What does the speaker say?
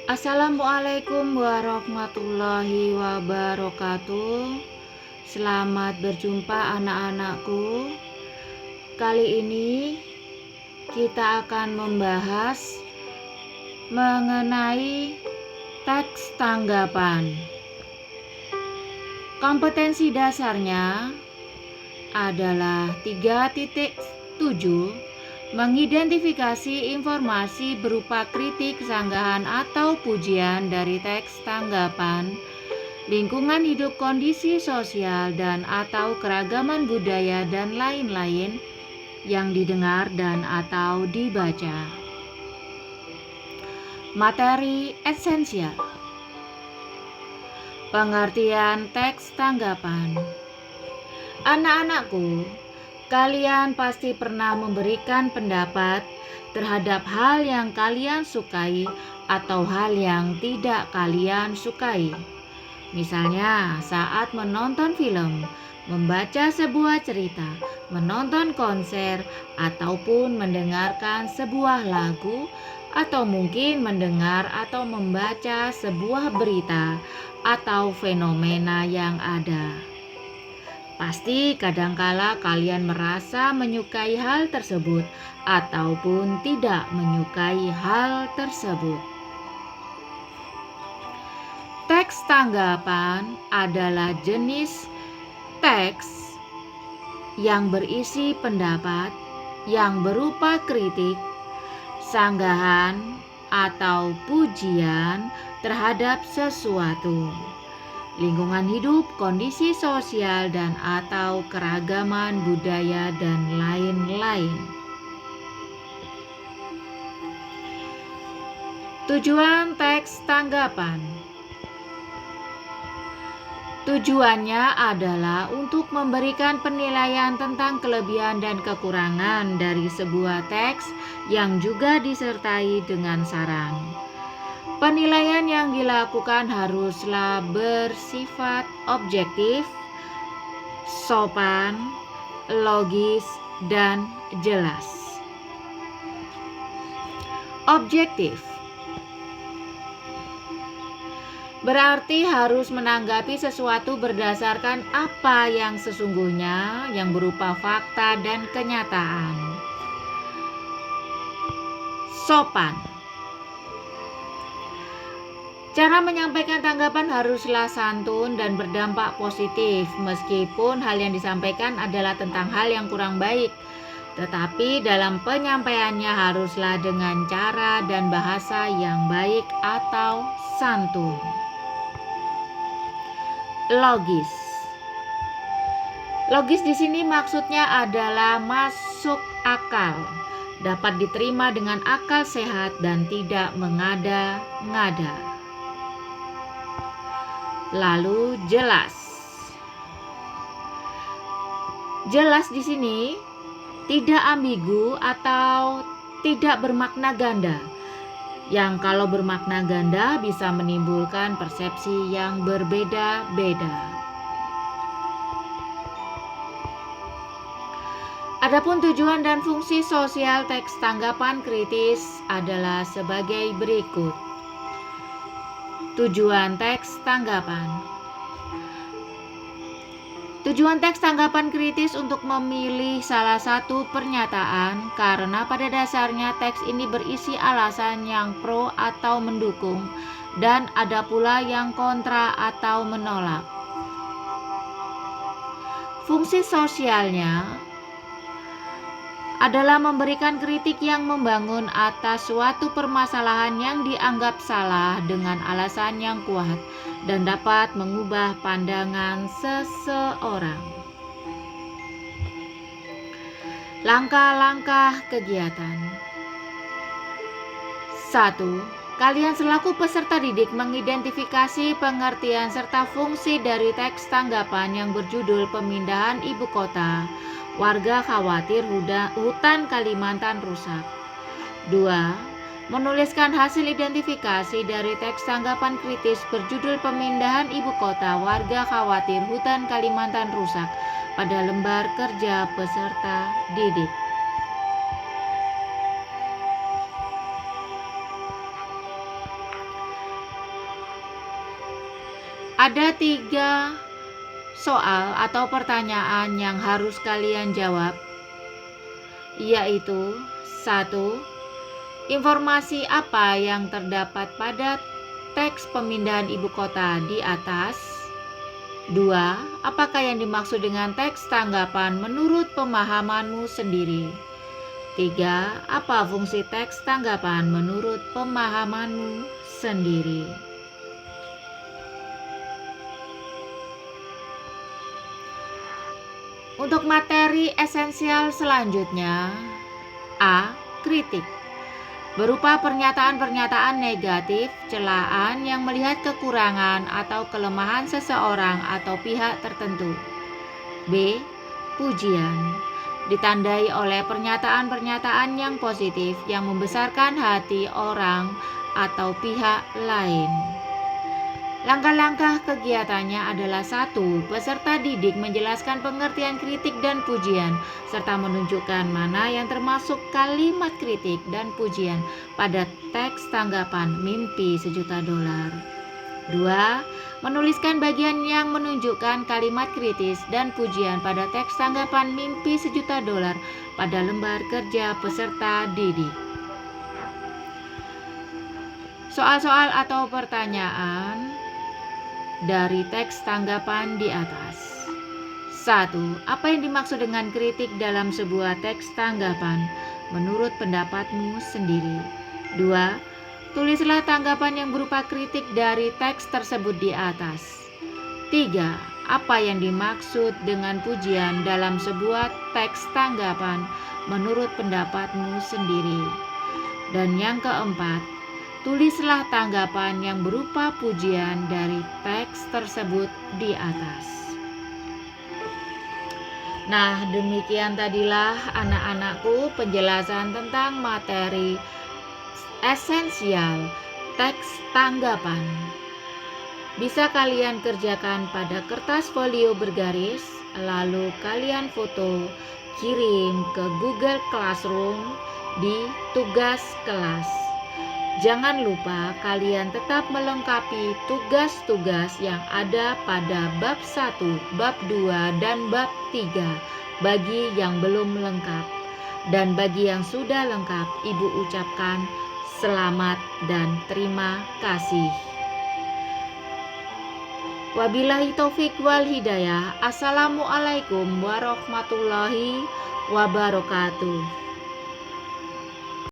Assalamualaikum warahmatullahi wabarakatuh. Selamat berjumpa anak-anakku. Kali ini kita akan membahas mengenai teks tanggapan. Kompetensi dasarnya adalah 3.7, mengidentifikasi informasi berupa kritik, sanggahan, atau pujian dari teks tanggapan, lingkungan hidup, kondisi sosial, dan atau keragaman budaya dan lain-lain yang didengar dan atau dibaca. Materi esensial. Pengertian teks tanggapan. Anak-anakku, kalian pasti pernah memberikan pendapat terhadap hal yang kalian sukai atau hal yang tidak kalian sukai. Misalnya saat menonton film, membaca sebuah cerita, menonton konser, ataupun mendengarkan sebuah lagu, atau mungkin mendengar atau membaca sebuah berita atau fenomena yang ada. Pasti kadangkala kalian merasa menyukai hal tersebut ataupun tidak menyukai hal tersebut. Teks tanggapan adalah jenis teks yang berisi pendapat yang berupa kritik, sanggahan, atau pujian terhadap sesuatu, lingkungan hidup, kondisi sosial, dan atau keragaman budaya dan lain-lain. Tujuan teks tanggapan. Tujuannya adalah untuk memberikan penilaian tentang kelebihan dan kekurangan dari sebuah teks yang juga disertai dengan saran. Penilaian yang dilakukan haruslah bersifat objektif, sopan, logis, dan jelas. Objektif berarti harus menanggapi sesuatu berdasarkan apa yang sesungguhnya, yang berupa fakta dan kenyataan. Sopan. Cara menyampaikan tanggapan haruslah santun dan berdampak positif, meskipun hal yang disampaikan adalah tentang hal yang kurang baik, tetapi dalam penyampaiannya haruslah dengan cara dan bahasa yang baik atau santun. Logis. Logis di sini maksudnya adalah masuk akal, dapat diterima dengan akal sehat dan tidak mengada-ngada. Lalu jelas. Jelas di sini tidak ambigu atau tidak bermakna ganda, yang kalau bermakna ganda bisa menimbulkan persepsi yang berbeda-beda. Adapun tujuan dan fungsi sosial teks tanggapan kritis adalah sebagai berikut. Tujuan teks tanggapan. Tujuan teks tanggapan kritis untuk memilih salah satu pernyataan karena pada dasarnya teks ini berisi alasan yang pro atau mendukung dan ada pula yang kontra atau menolak. Fungsi sosialnya adalah memberikan kritik yang membangun atas suatu permasalahan yang dianggap salah dengan alasan yang kuat dan dapat mengubah pandangan seseorang. Langkah-langkah kegiatan. 1. Kalian selaku peserta didik mengidentifikasi pengertian serta fungsi dari teks tanggapan yang berjudul Pemindahan Ibu Kota. Warga khawatir hutan Kalimantan rusak. 2. Menuliskan hasil identifikasi dari teks tanggapan kritis berjudul Pemindahan Ibu Kota. Warga khawatir hutan Kalimantan rusak pada lembar kerja peserta didik. Ada 3 soal atau pertanyaan yang harus kalian jawab, yaitu 1. Informasi apa yang terdapat pada teks pemindahan ibu kota di atas? 2. Apakah yang dimaksud dengan teks tanggapan menurut pemahamanmu sendiri? 3. Apa fungsi teks tanggapan menurut pemahamanmu sendiri? Untuk materi esensial selanjutnya, A. Kritik, berupa pernyataan-pernyataan negatif, celaan yang melihat kekurangan atau kelemahan seseorang atau pihak tertentu. B. Pujian, ditandai oleh pernyataan-pernyataan yang positif yang membesarkan hati orang atau pihak lain. Langkah-langkah kegiatannya adalah 1. Peserta didik menjelaskan pengertian kritik dan pujian, serta menunjukkan mana yang termasuk kalimat kritik dan pujian pada teks tanggapan Mimpi Sejuta Dolar. 2. Menuliskan bagian yang menunjukkan kalimat kritis dan pujian pada teks tanggapan Mimpi Sejuta Dolar pada lembar kerja peserta didik. Soal-soal atau pertanyaan dari teks tanggapan di atas. 1. Apa yang dimaksud dengan kritik dalam sebuah teks tanggapan menurut pendapatmu sendiri? 2. Tulislah tanggapan yang berupa kritik dari teks tersebut di atas. 3. Apa yang dimaksud dengan pujian dalam sebuah teks tanggapan menurut pendapatmu sendiri? Dan yang keempat, tulislah tanggapan yang berupa pujian dari teks tersebut di atas. Nah, demikian tadilah anak-anakku penjelasan tentang materi esensial teks tanggapan. Bisa kalian kerjakan pada kertas folio bergaris, lalu kalian foto, kirim ke Google Classroom di tugas kelas. Jangan lupa kalian tetap melengkapi tugas-tugas yang ada pada bab 1, bab 2, dan bab 3 bagi yang belum lengkap. Dan bagi yang sudah lengkap, Ibu ucapkan selamat dan terima kasih. Wabillahi taufik wal hidayah. Assalamualaikum warahmatullahi wabarakatuh.